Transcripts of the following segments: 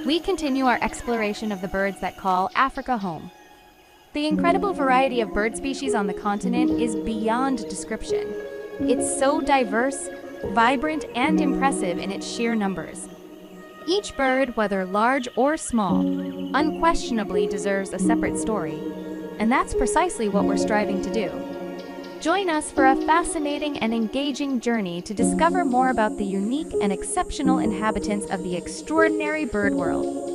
We continue our exploration of the birds that call Africa home. The incredible variety of bird species on the continent is beyond description. It's so diverse, vibrant, and impressive in its sheer numbers. Each bird, whether large or small, unquestionably deserves a separate story, and that's precisely what we're striving to do. Join us for a fascinating and engaging journey to discover more about the unique and exceptional inhabitants of the extraordinary bird world.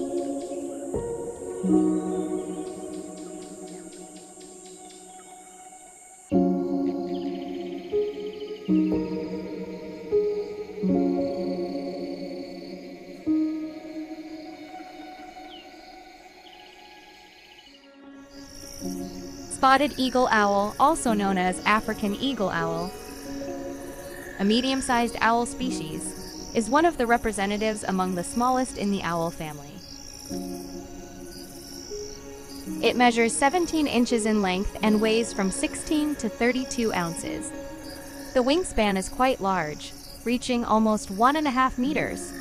Spotted eagle owl, also known as African eagle owl, a medium-sized owl species, is one of the representatives among the smallest in the owl family. It measures 17 inches in length and weighs from 16 to 32 ounces. The wingspan is quite large, reaching almost 1.5 meters.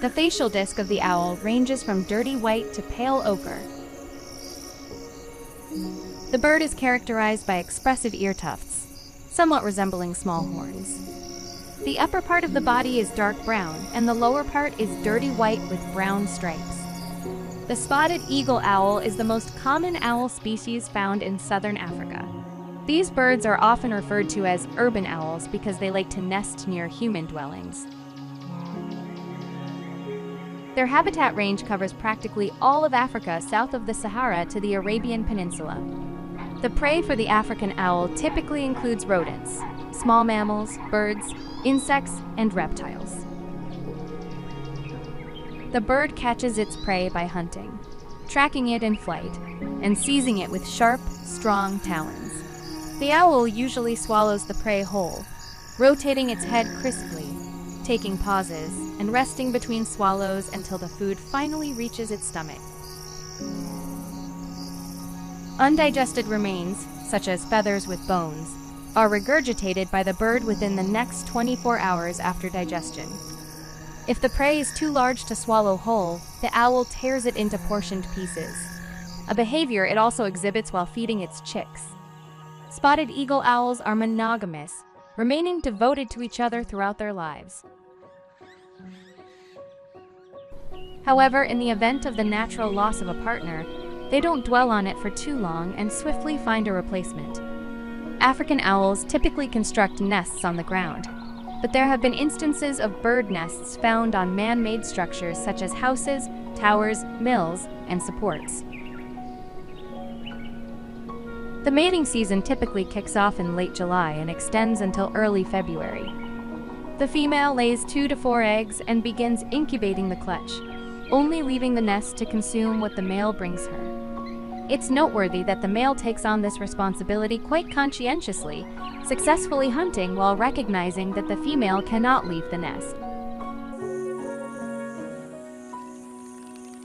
The facial disc of the owl ranges from dirty white to pale ochre. The bird is characterized by expressive ear tufts, somewhat resembling small horns. The upper part of the body is dark brown, and the lower part is dirty white with brown stripes. The spotted eagle owl is the most common owl species found in southern Africa. These birds are often referred to as urban owls because they like to nest near human dwellings. Their habitat range covers practically all of Africa south of the Sahara to the Arabian Peninsula. The prey for the African owl typically includes rodents, small mammals, birds, insects, and reptiles. The bird catches its prey by hunting, tracking it in flight, and seizing it with sharp, strong talons. The owl usually swallows the prey whole, rotating its head crisply, taking pauses, and resting between swallows until the food finally reaches its stomach. Undigested remains, such as feathers with bones, are regurgitated by the bird within the next 24 hours after digestion. If the prey is too large to swallow whole, the owl tears it into portioned pieces, a behavior it also exhibits while feeding its chicks. Spotted eagle owls are monogamous, remaining devoted to each other throughout their lives. However, in the event of the natural loss of a partner, they don't dwell on it for too long and swiftly find a replacement. African owls typically construct nests on the ground, but there have been instances of bird nests found on man-made structures such as houses, towers, mills, and supports. The mating season typically kicks off in late July and extends until early February. The female lays 2 to 4 eggs and begins incubating the clutch, only leaving the nest to consume what the male brings her. It's noteworthy that the male takes on this responsibility quite conscientiously, successfully hunting while recognizing that the female cannot leave the nest.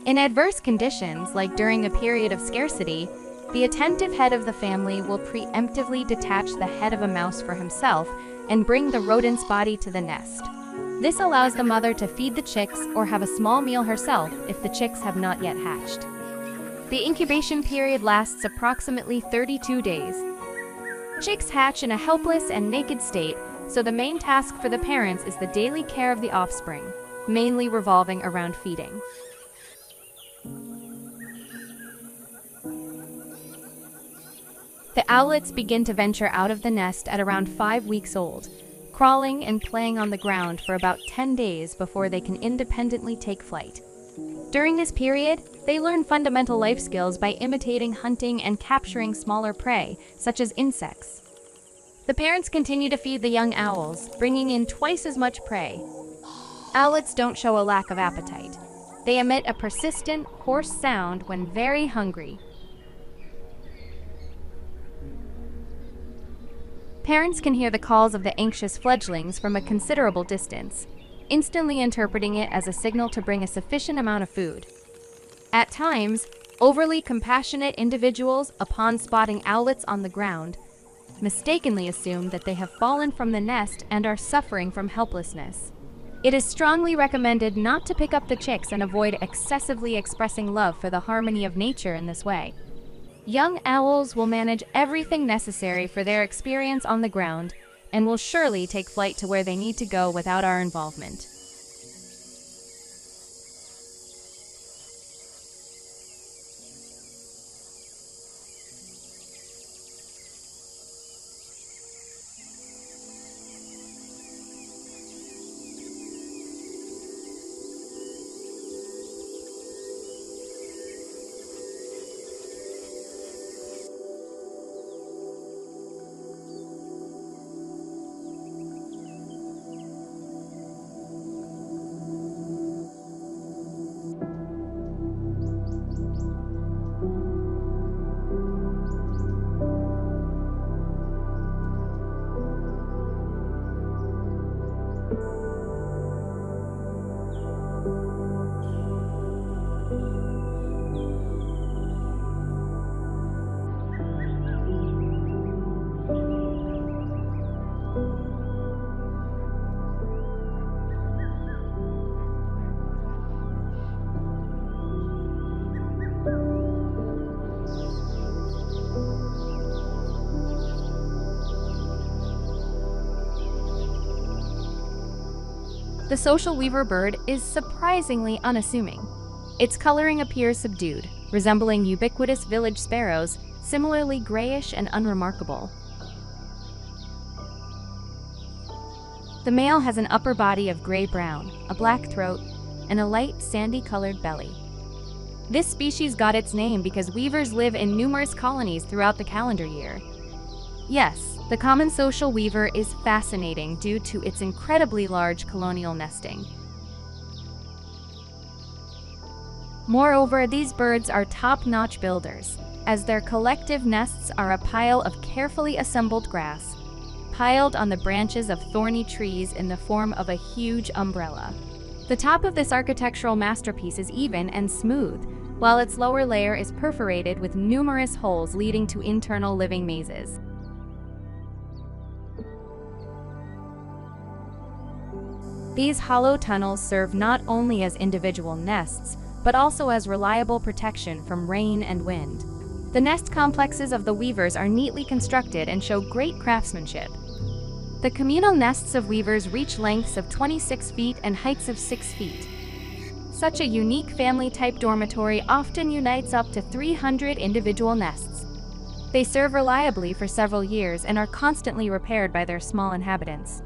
In adverse conditions, like during a period of scarcity, the attentive head of the family will preemptively detach the head of a mouse for himself and bring the rodent's body to the nest. This allows the mother to feed the chicks or have a small meal herself if the chicks have not yet hatched. The incubation period lasts approximately 32 days. Chicks hatch in a helpless and naked state, so the main task for the parents is the daily care of the offspring, mainly revolving around feeding. The owlets begin to venture out of the nest at around 5 weeks old, crawling and playing on the ground for about 10 days before they can independently take flight. During this period, they learn fundamental life skills by imitating hunting and capturing smaller prey, such as insects. The parents continue to feed the young owls, bringing in twice as much prey. Owlets don't show a lack of appetite. They emit a persistent, hoarse sound when very hungry. Parents can hear the calls of the anxious fledglings from a considerable distance, instantly interpreting it as a signal to bring a sufficient amount of food. At times, overly compassionate individuals, upon spotting owlets on the ground, mistakenly assume that they have fallen from the nest and are suffering from helplessness. It is strongly recommended not to pick up the chicks and avoid excessively expressing love for the harmony of nature in this way. Young owls will manage everything necessary for their experience on the ground and will surely take flight to where they need to go without our involvement. The social weaver bird is surprisingly unassuming. Its coloring appears subdued, resembling ubiquitous village sparrows, similarly grayish and unremarkable. The male has an upper body of gray-brown, a black throat, and a light sandy-colored belly. This species got its name because weavers live in numerous colonies throughout the calendar year. Yes, the common social weaver is fascinating due to its incredibly large colonial nesting. Moreover, these birds are top-notch builders, as their collective nests are a pile of carefully assembled grass, piled on the branches of thorny trees in the form of a huge umbrella. The top of this architectural masterpiece is even and smooth, while its lower layer is perforated with numerous holes leading to internal living mazes. These hollow tunnels serve not only as individual nests, but also as reliable protection from rain and wind. The nest complexes of the weavers are neatly constructed and show great craftsmanship. The communal nests of weavers reach lengths of 26 feet and heights of 6 feet. Such a unique family-type dormitory often unites up to 300 individual nests. They serve reliably for several years and are constantly repaired by their small inhabitants.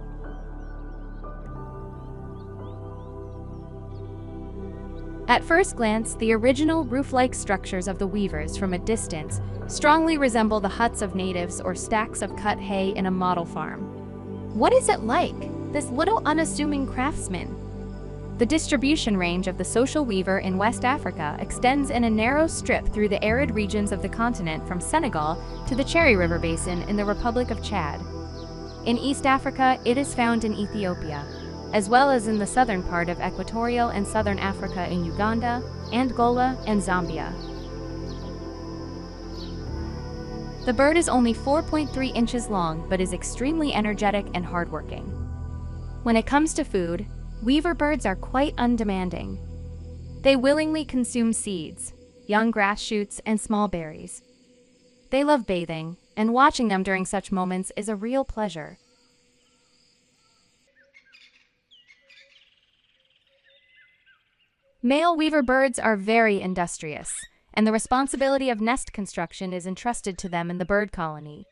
At first glance, the original roof-like structures of the weavers from a distance strongly resemble the huts of natives or stacks of cut hay in a model farm. What is it like, this little unassuming craftsman? The distribution range of the social weaver in West Africa extends in a narrow strip through the arid regions of the continent from Senegal to the Cherry River Basin in the Republic of Chad. In East Africa, it is found in Ethiopia, as well as in the southern part of Equatorial and Southern Africa in Uganda, Angola, and Zambia. The bird is only 4.3 inches long, but is extremely energetic and hardworking. When it comes to food, weaver birds are quite undemanding. They willingly consume seeds, young grass shoots, and small berries. They love bathing, and watching them during such moments is a real pleasure. Male weaver birds are very industrious, and the responsibility of nest construction is entrusted to them in the bird colony.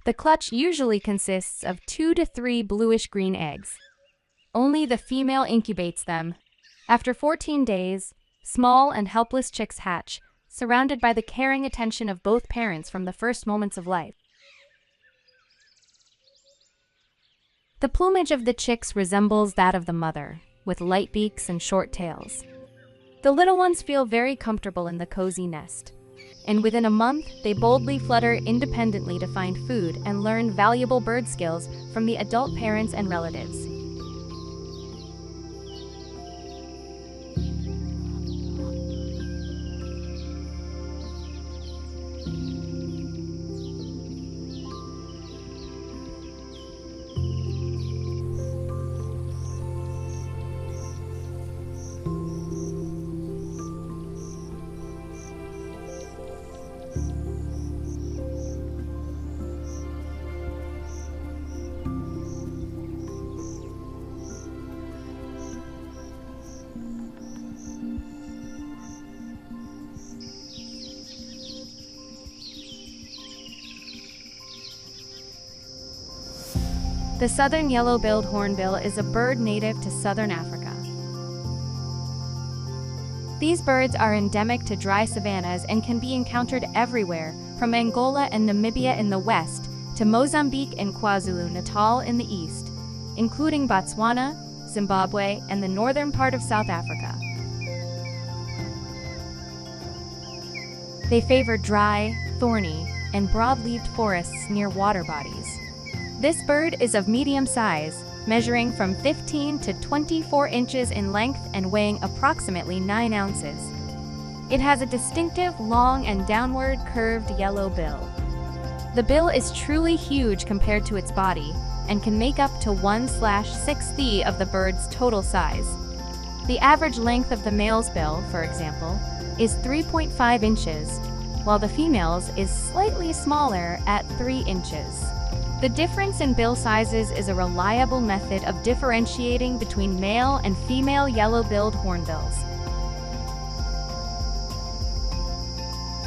The clutch usually consists of 2 to 3 bluish-green eggs. Only the female incubates them. After 14 days, small and helpless chicks hatch, surrounded by the caring attention of both parents from the first moments of life. The plumage of the chicks resembles that of the mother, with light beaks and short tails. The little ones feel very comfortable in the cozy nest, and within a month they boldly flutter independently to find food and learn valuable bird skills from the adult parents and relatives. The southern yellow-billed hornbill is a bird native to southern Africa. These birds are endemic to dry savannas and can be encountered everywhere, from Angola and Namibia in the west to Mozambique and KwaZulu-Natal in the east, including Botswana, Zimbabwe, and the northern part of South Africa. They favor dry, thorny, and broad-leaved forests near water bodies. This bird is of medium size, measuring from 15 to 24 inches in length and weighing approximately 9 ounces. It has a distinctive, long and downward curved yellow bill. The bill is truly huge compared to its body and can make up to 1/6th of the bird's total size. The average length of the male's bill, for example, is 3.5 inches, while the female's is slightly smaller at 3 inches. The difference in bill sizes is a reliable method of differentiating between male and female yellow-billed hornbills.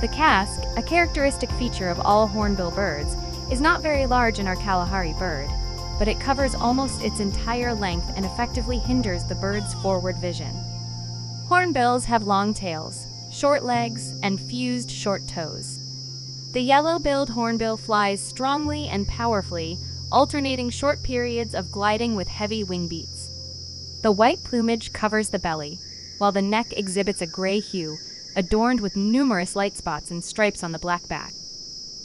The casque, a characteristic feature of all hornbill birds, is not very large in our Kalahari bird, but it covers almost its entire length and effectively hinders the bird's forward vision. Hornbills have long tails, short legs, and fused short toes. The yellow-billed hornbill flies strongly and powerfully, alternating short periods of gliding with heavy wing beats. The white plumage covers the belly, while the neck exhibits a gray hue, adorned with numerous light spots and stripes on the black back.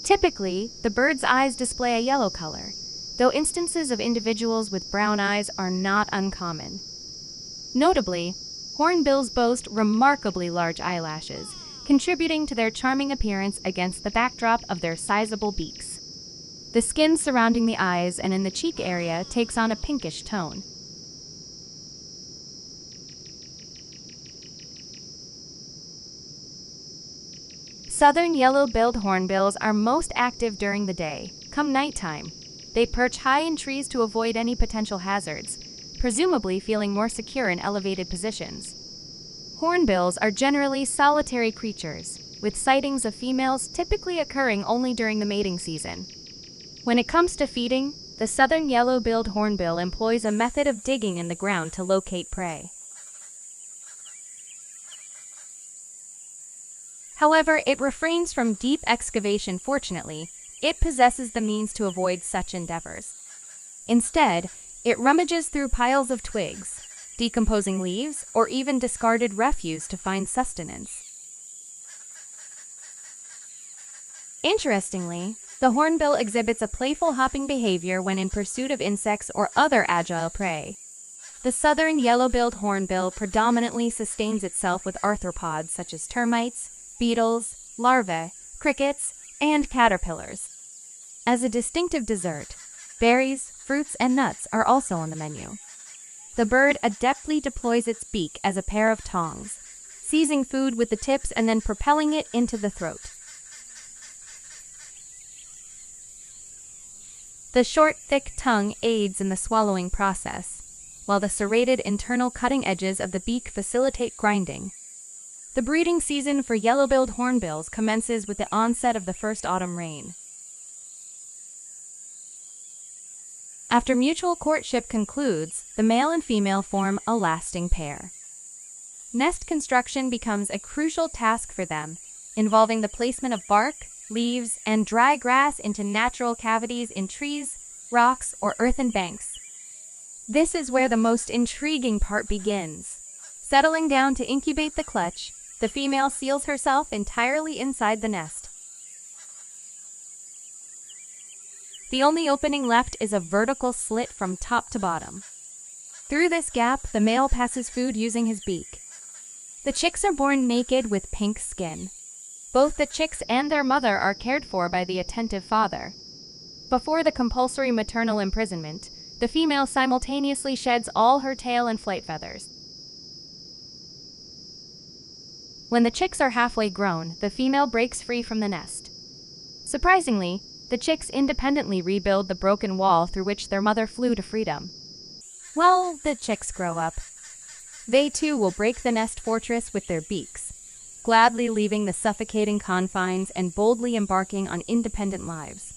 Typically, the bird's eyes display a yellow color, though instances of individuals with brown eyes are not uncommon. Notably, hornbills boast remarkably large eyelashes, contributing to their charming appearance against the backdrop of their sizable beaks. The skin surrounding the eyes and in the cheek area takes on a pinkish tone. Southern yellow-billed hornbills are most active during the day. Come nighttime, they perch high in trees to avoid any potential hazards, presumably feeling more secure in elevated positions. Hornbills are generally solitary creatures, with sightings of females typically occurring only during the mating season. When it comes to feeding, the southern yellow-billed hornbill employs a method of digging in the ground to locate prey. However, it refrains from deep excavation. Fortunately, it possesses the means to avoid such endeavors. Instead, it rummages through piles of twigs, decomposing leaves, or even discarded refuse to find sustenance. Interestingly, the hornbill exhibits a playful hopping behavior when in pursuit of insects or other agile prey. The southern yellow-billed hornbill predominantly sustains itself with arthropods such as termites, beetles, larvae, crickets, and caterpillars. As a distinctive dessert, berries, fruits, and nuts are also on the menu. The bird adeptly deploys its beak as a pair of tongs, seizing food with the tips and then propelling it into the throat. The short, thick tongue aids in the swallowing process, while the serrated internal cutting edges of the beak facilitate grinding. The breeding season for yellow-billed hornbills commences with the onset of the first autumn rain. After mutual courtship concludes, the male and female form a lasting pair. Nest construction becomes a crucial task for them, involving the placement of bark, leaves, and dry grass into natural cavities in trees, rocks, or earthen banks. This is where the most intriguing part begins. Settling down to incubate the clutch, the female seals herself entirely inside the nest. The only opening left is a vertical slit from top to bottom. Through this gap, the male passes food using his beak. The chicks are born naked with pink skin. Both the chicks and their mother are cared for by the attentive father. Before the compulsory maternal imprisonment, the female simultaneously sheds all her tail and flight feathers. When the chicks are halfway grown, the female breaks free from the nest. Surprisingly, the chicks independently rebuild the broken wall through which their mother flew to freedom. Well, the chicks grow up. They too will break the nest fortress with their beaks, gladly leaving the suffocating confines and boldly embarking on independent lives.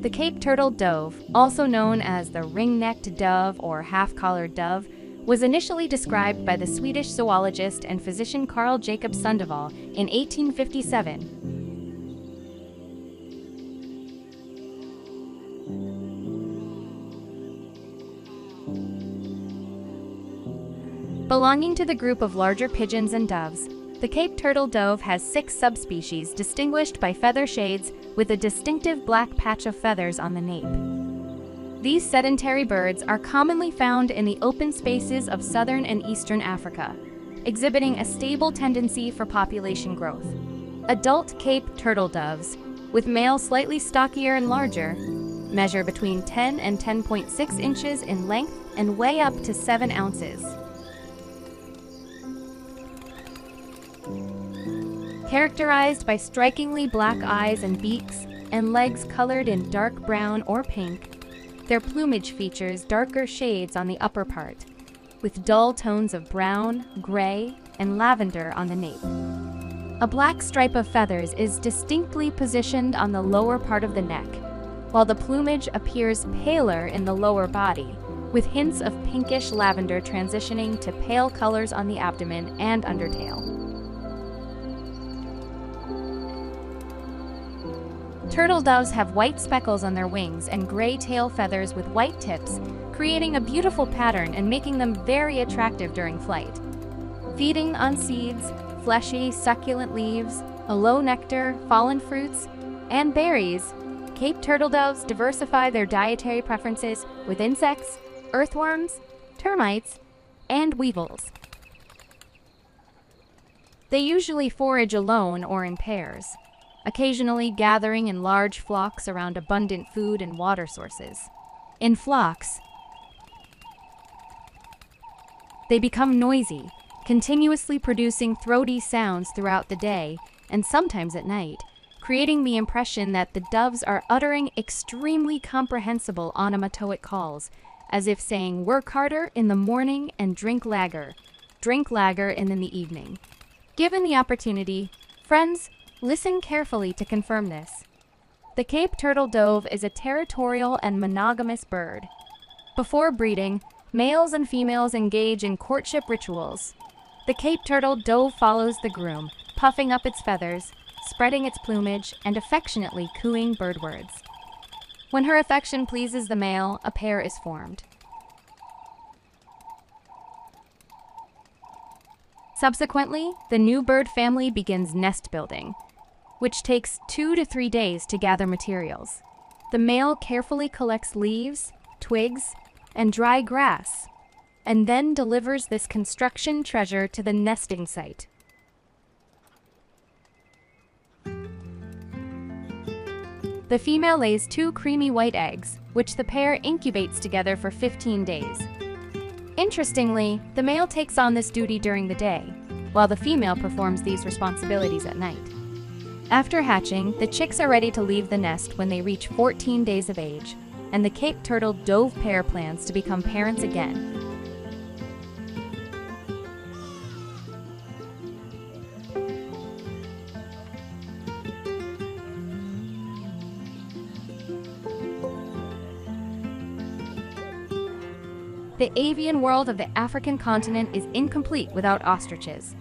The Cape Turtle Dove, also known as the ring-necked dove or half-collared dove, was initially described by the Swedish zoologist and physician Carl Jacob Sundeval in 1857. Belonging to the group of larger pigeons and doves, the Cape Turtle Dove has 6 subspecies distinguished by feather shades with a distinctive black patch of feathers on the nape. These sedentary birds are commonly found in the open spaces of southern and eastern Africa, exhibiting a stable tendency for population growth. Adult Cape Turtle Doves, with male slightly stockier and larger, measure between 10 and 10.6 inches in length and weigh up to 7 ounces. Characterized by strikingly black eyes and beaks and legs colored in dark brown or pink, their plumage features darker shades on the upper part, with dull tones of brown, gray, and lavender on the nape. A black stripe of feathers is distinctly positioned on the lower part of the neck, while the plumage appears paler in the lower body, with hints of pinkish lavender transitioning to pale colors on the abdomen and undertail. Turtle doves have white speckles on their wings and gray tail feathers with white tips, creating a beautiful pattern and making them very attractive during flight. Feeding on seeds, fleshy, succulent leaves, a low nectar, fallen fruits, and berries, Cape turtle doves diversify their dietary preferences with insects, earthworms, termites, and weevils. They usually forage alone or in pairs, occasionally gathering in large flocks around abundant food and water sources. In flocks, they become noisy, continuously producing throaty sounds throughout the day and sometimes at night, creating the impression that the doves are uttering extremely comprehensible onomatoic calls, as if saying "work harder" in the morning and drink lager" in the evening. Given the opportunity, friends, listen carefully to confirm this. The Cape Turtle Dove is a territorial and monogamous bird. Before breeding, males and females engage in courtship rituals. The Cape Turtle Dove follows the groom, puffing up its feathers, spreading its plumage, and affectionately cooing bird words. When her affection pleases the male, a pair is formed. Subsequently, the new bird family begins nest building, which takes 2 to 3 days to gather materials. The male carefully collects leaves, twigs, and dry grass, and then delivers this construction treasure to the nesting site. The female lays 2 creamy white eggs, which the pair incubates together for 15 days. Interestingly, the male takes on this duty during the day, while the female performs these responsibilities at night. After hatching, the chicks are ready to leave the nest when they reach 14 days of age, and the Cape Turtle Dove pair plans to become parents again. The avian world of the African continent is incomplete without ostriches.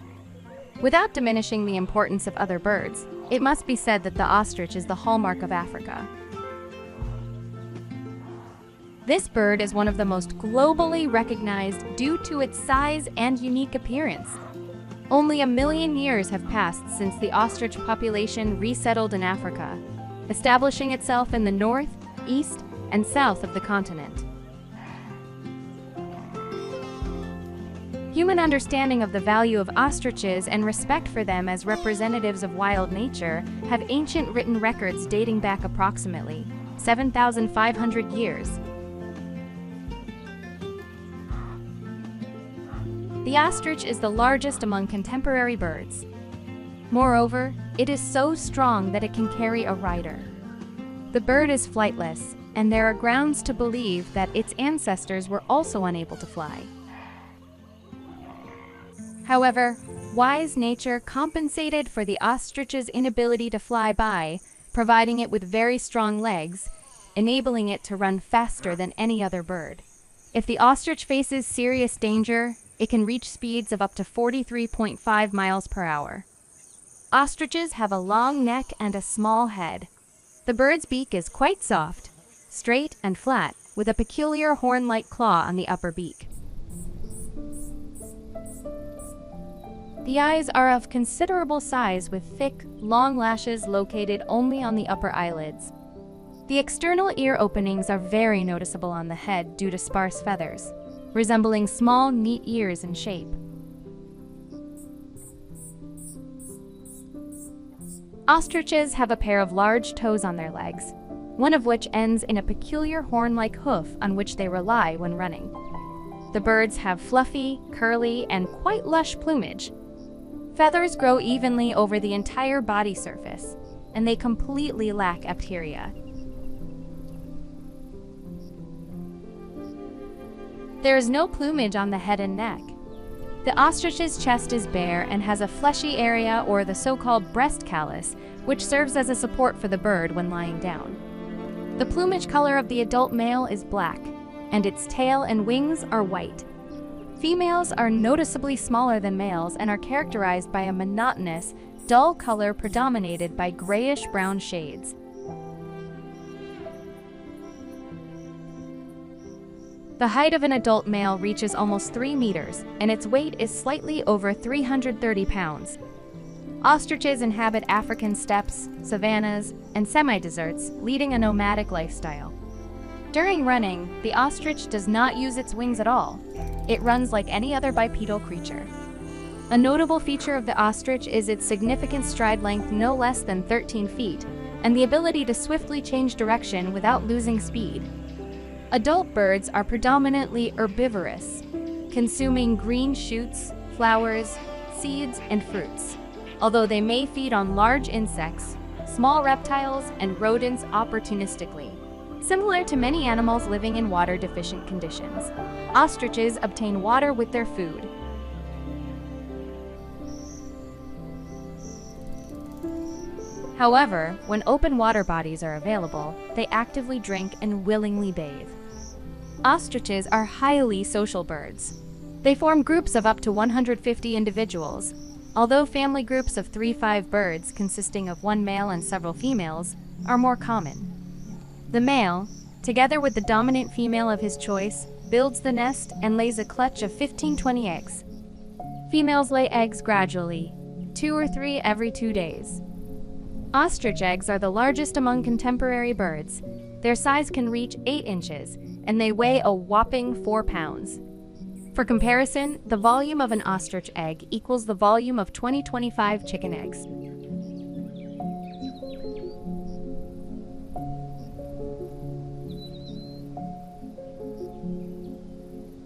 Without diminishing the importance of other birds, it must be said that the ostrich is the hallmark of Africa. This bird is one of the most globally recognized due to its size and unique appearance. Only 1 million years have passed since the ostrich population resettled in Africa, establishing itself in the north, east, and south of the continent. Human understanding of the value of ostriches and respect for them as representatives of wild nature have ancient written records dating back approximately 7,500 years. The ostrich is the largest among contemporary birds. Moreover, it is so strong that it can carry a rider. The bird is flightless, and there are grounds to believe that its ancestors were also unable to fly. However, wise nature compensated for the ostrich's inability to fly by providing it with very strong legs enabling it to run faster than any other bird. If the ostrich faces serious danger, it can reach speeds of up to 43.5 miles per hour. Ostriches have a long neck and a small head. The bird's beak is quite soft, straight and flat, with a peculiar horn-like claw on the upper beak. The eyes are of considerable size with thick, long lashes located only on the upper eyelids. The external ear openings are very noticeable on the head due to sparse feathers, resembling small, neat ears in shape. Ostriches have a pair of large toes on their legs, one of which ends in a peculiar horn-like hoof on which they rely when running. The birds have fluffy, curly, and quite lush plumage. Feathers grow evenly over the entire body surface, and they completely lack apteria. There is no plumage on the head and neck. The ostrich's chest is bare and has a fleshy area, or the so-called breast callus, which serves as a support for the bird when lying down. The plumage color of the adult male is black, and its tail and wings are white. Females are noticeably smaller than males and are characterized by a monotonous, dull color predominated by grayish-brown shades. The height of an adult male reaches almost 3 meters, and its weight is slightly over 330 pounds. Ostriches inhabit African steppes, savannas, and semi-deserts, leading a nomadic lifestyle. During running, the ostrich does not use its wings at all. It runs like any other bipedal creature. A notable feature of the ostrich is its significant stride length, no less than 13 feet, and the ability to swiftly change direction without losing speed. Adult birds are predominantly herbivorous, consuming green shoots, flowers, seeds, and fruits, although they may feed on large insects, small reptiles, and rodents opportunistically. Similar to many animals living in water-deficient conditions, ostriches obtain water with their food. However, when open water bodies are available, they actively drink and willingly bathe. Ostriches are highly social birds. They form groups of up to 150 individuals, although family groups of 3-5 birds consisting of one male and several females are more common. The male, together with the dominant female of his choice, builds the nest and lays a clutch of 15-20 eggs. Females lay eggs gradually, 2 or 3 every 2 days. Ostrich eggs are the largest among contemporary birds. Their size can reach 8 inches, and they weigh a whopping 4 pounds. For comparison, the volume of an ostrich egg equals the volume of 20-25 chicken eggs.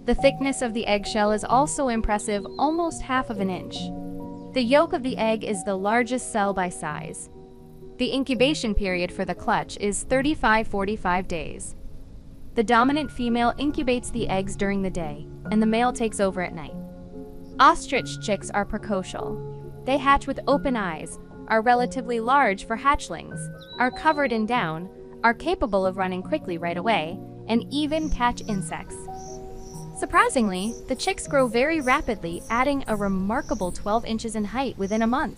The thickness of the eggshell is also impressive, almost half of an inch. The yolk of the egg is the largest cell by size. The incubation period for the clutch is 35-45 days. The dominant female incubates the eggs during the day, and the male takes over at night. Ostrich chicks are precocial. They hatch with open eyes, are relatively large for hatchlings, are covered in down, are capable of running quickly right away, and even catch insects. Surprisingly, the chicks grow very rapidly, adding a remarkable 12 inches in height within a month.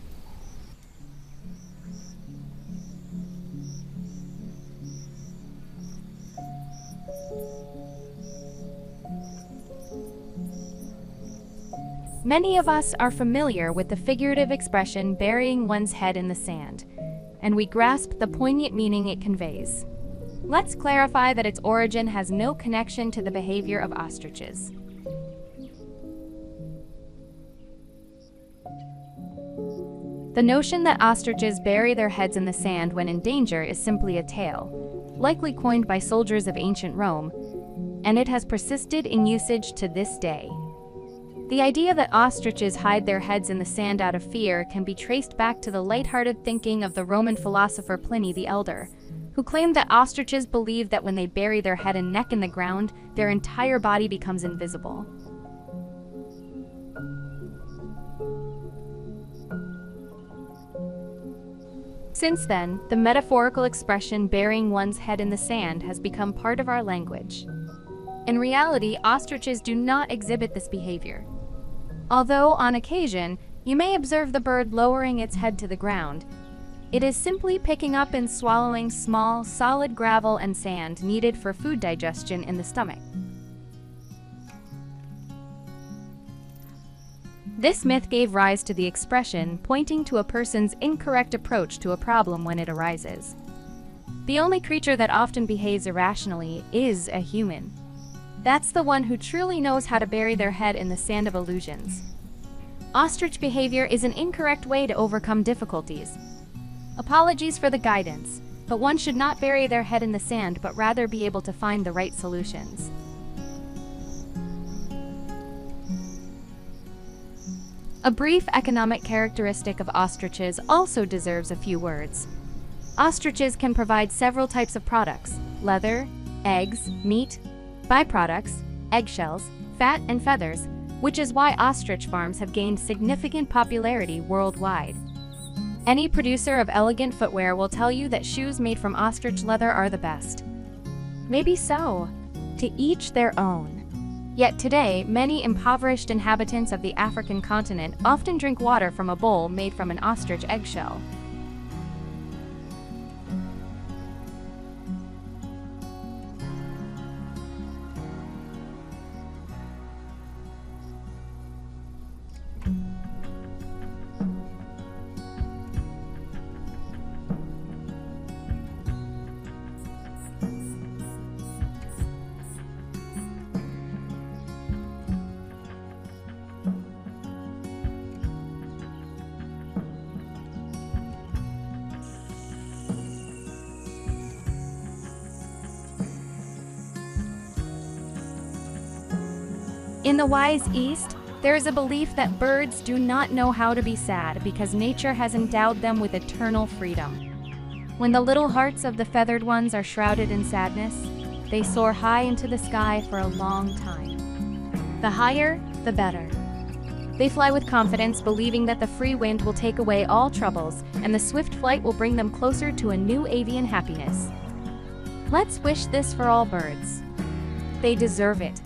Many of us are familiar with the figurative expression burying one's head in the sand, and we grasp the poignant meaning it conveys. Let's clarify that its origin has no connection to the behavior of ostriches. The notion that ostriches bury their heads in the sand when in danger is simply a tale, likely coined by soldiers of ancient Rome, and it has persisted in usage to this day. The idea that ostriches hide their heads in the sand out of fear can be traced back to the lighthearted thinking of the Roman philosopher Pliny the Elder, who claimed that ostriches believe that when they bury their head and neck in the ground, their entire body becomes invisible. Since then, the metaphorical expression burying one's head in the sand has become part of our language. In reality, ostriches do not exhibit this behavior. Although, on occasion, you may observe the bird lowering its head to the ground, it is simply picking up and swallowing small, solid gravel and sand needed for food digestion in the stomach. This myth gave rise to the expression, pointing to a person's incorrect approach to a problem when it arises. The only creature that often behaves irrationally is a human. That's the one who truly knows how to bury their head in the sand of illusions. Ostrich behavior is an incorrect way to overcome difficulties. Apologies for the guidance, but one should not bury their head in the sand but rather be able to find the right solutions. A brief economic characteristic of ostriches also deserves a few words. Ostriches can provide several types of products: leather, eggs, meat, byproducts, eggshells, fat, and feathers, which is why ostrich farms have gained significant popularity worldwide. Any producer of elegant footwear will tell you that shoes made from ostrich leather are the best. Maybe so. To each their own. Yet today, many impoverished inhabitants of the African continent often drink water from a bowl made from an ostrich eggshell. In the wise East, there is a belief that birds do not know how to be sad because nature has endowed them with eternal freedom. When the little hearts of the feathered ones are shrouded in sadness, they soar high into the sky for a long time. The higher, the better. They fly with confidence, believing that the free wind will take away all troubles and the swift flight will bring them closer to a new avian happiness. Let's wish this for all birds. They deserve it.